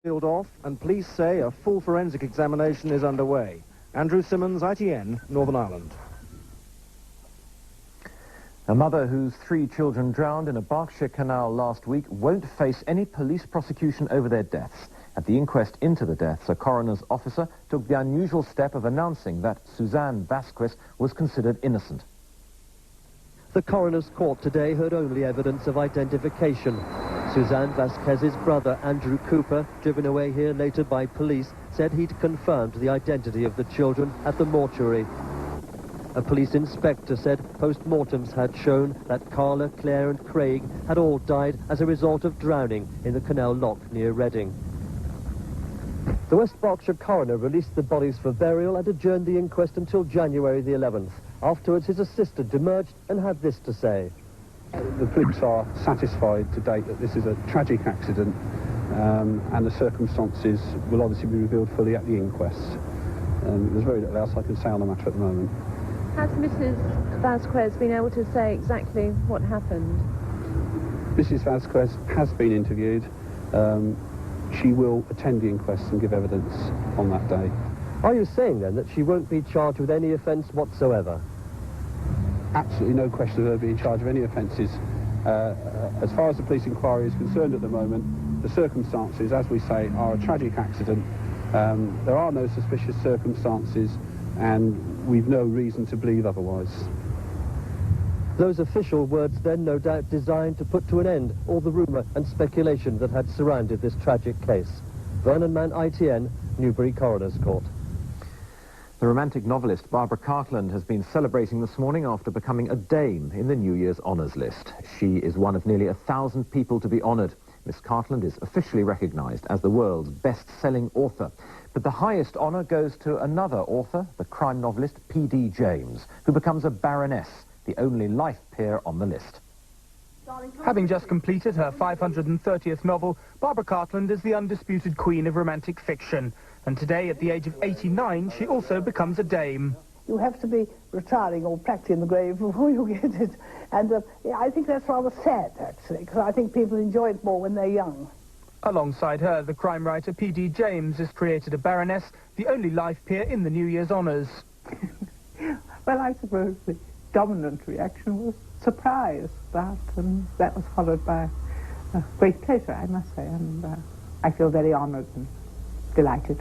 Sealed off, and police say a full forensic examination is underway. Andrew Simmons, ITN, Northern Ireland. A mother whose 3 children drowned in a Berkshire canal last week won't face any police prosecution over their deaths. At the inquest into the deaths, a coroner's officer took the unusual step of announcing that Suzanne Vasquez was considered innocent. The coroner's court today heard only evidence of identification. Suzanne Vasquez's brother, Andrew Cooper, driven away here later by police, said he'd confirmed the identity of the children at the mortuary. A police inspector said post-mortems had shown that Carla, Claire and Craig had all died as a result of drowning in the canal lock near Reading. The West Berkshire coroner released the bodies for burial and adjourned the inquest until January the 11th. Afterwards, his assistant emerged and had this to say. The police are satisfied to date that this is a tragic accident, and the circumstances will obviously be revealed fully at the inquest. There's very little else I can say on the matter at the moment. Has Mrs. Vasquez been able to say exactly what happened? Mrs. Vasquez has been interviewed. She will attend the inquest and give evidence on that day. Are you saying then that she won't be charged with any offence whatsoever? Absolutely no question of her being charged of any offences. As far as the police inquiry is concerned at the moment, the circumstances, as we say, are a tragic accident. There are no suspicious circumstances, and we've no reason to believe otherwise. Those official words then no doubt designed to put to an end all the rumour and speculation that had surrounded this tragic case. Vernon Mann, ITN, Newbury Coroner's Court. The romantic novelist Barbara Cartland has been celebrating this morning after becoming a dame in the New Year's honours list. She is one of nearly 1,000 people to be honoured. Miss Cartland is officially recognised as the world's best-selling author. But the highest honour goes to another author, the crime novelist P.D. James, who becomes a baroness, the only life peer on the list. Having just completed her 530th novel, Barbara Cartland is the undisputed queen of romantic fiction. And today, at the age of 89, she also becomes a dame. You have to be retiring or practically in the grave before you get it. And I think that's rather sad, actually, because I think people enjoy it more when they're young. Alongside her, the crime writer P.D. James has created a baroness, the only life peer in the New Year's honours. Well, I suppose the dominant reaction was surprise, and that was followed by great pleasure, I must say, and I feel very honoured and delighted.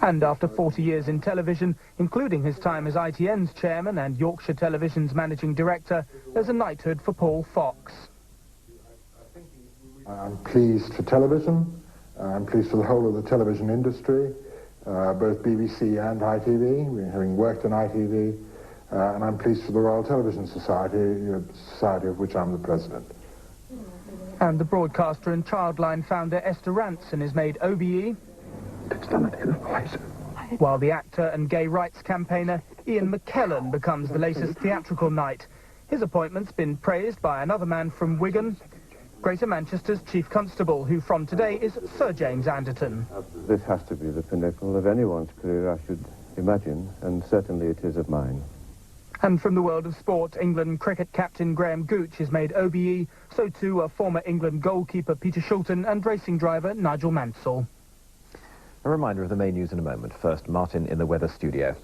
And after 40 years in television, including his time as ITN's chairman and Yorkshire Television's managing director, there's a knighthood for Paul Fox. I'm pleased for television, I'm pleased for the whole of the television industry, both BBC and ITV, having worked in ITV, and I'm pleased for the Royal Television Society, a society of which I'm the president. And the broadcaster and Childline founder Esther Ranson is made OBE, while the actor and gay rights campaigner Ian McKellen becomes the latest theatrical knight. His appointment's been praised by another man from Wigan, Greater Manchester's Chief Constable, who from today is Sir James Anderton. This has to be the pinnacle of anyone's career, I should imagine, and certainly it is of mine. And from the world of sport, England cricket captain Graham Gooch is made OBE, so too are former England goalkeeper Peter Shulton and racing driver Nigel Mansell. A reminder of the main news in a moment. First, Martin in the weather studio.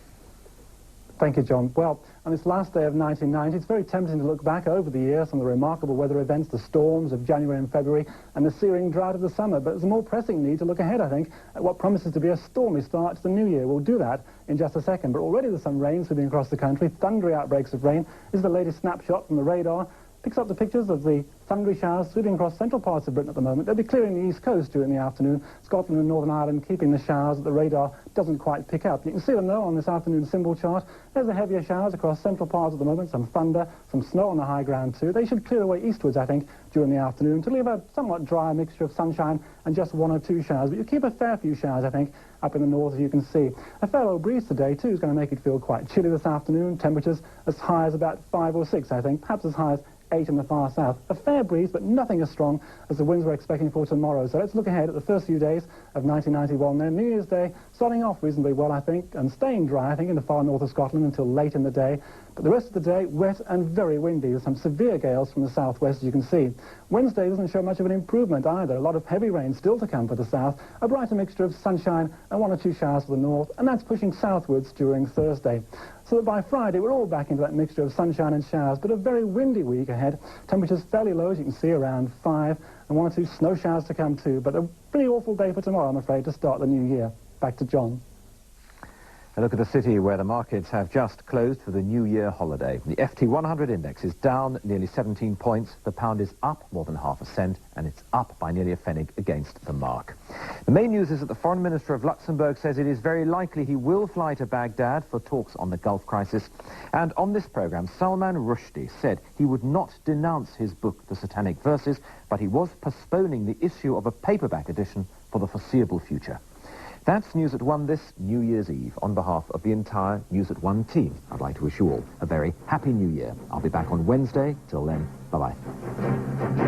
Thank you, John. Well, on this last day of 1990, it's very tempting to look back over the years on the remarkable weather events, the storms of January and February, and the searing drought of the summer. But there's a more pressing need to look ahead, I think, at what promises to be a stormy start to the new year. We'll do that in just a second. But already there's some rain sweeping across the country, thundery outbreaks of rain. This is the latest snapshot from the radar. Picks up the pictures of the thundery showers sweeping across central parts of Britain at the moment. They'll be clearing the east coast during the afternoon. Scotland and Northern Ireland keeping the showers that the radar doesn't quite pick up. You can see them, though, on this afternoon symbol chart. There's the heavier showers across central parts at the moment, some thunder, some snow on the high ground, too. They should clear away eastwards, I think, during the afternoon to leave a somewhat dry mixture of sunshine and just 1 or 2 showers. But you keep a fair few showers, I think, up in the north, as you can see. A fair old breeze today, too, is going to make it feel quite chilly this afternoon. Temperatures as high as about 5 or 6, I think, perhaps as high as 8 in the far south. A fair breeze, but nothing as strong as the winds we're expecting for tomorrow. So let's look ahead at the first few days of 1991. Then New Year's Day starting off reasonably well, I think, and staying dry, I think, in the far north of Scotland until late in the day. But the rest of the day, wet and very windy. There's some severe gales from the southwest, as you can see. Wednesday doesn't show much of an improvement either. A lot of heavy rain still to come for the south. A brighter mixture of sunshine and 1 or 2 showers for the north, and that's pushing southwards during Thursday. So that by Friday, we're all back into that mixture of sunshine and showers, but a very windy week ahead. Temperatures fairly low, as you can see, around 5, and 1 or 2 snow showers to come too. But a pretty awful day for tomorrow, I'm afraid, to start the new year. Back to John. A look at the city where the markets have just closed for the New Year holiday. The FT 100 index is down nearly 17 points. The pound is up more than ½ cent, and it's up by nearly a pfennig against the mark. The main news is that the Foreign Minister of Luxembourg says it is very likely he will fly to Baghdad for talks on the Gulf crisis. And on this programme, Salman Rushdie said he would not denounce his book, The Satanic Verses, but he was postponing the issue of a paperback edition for the foreseeable future. That's News at 1 this New Year's Eve. On behalf of the entire News at 1 team, I'd like to wish you all a very happy New Year. I'll be back on Wednesday. Till then, bye-bye.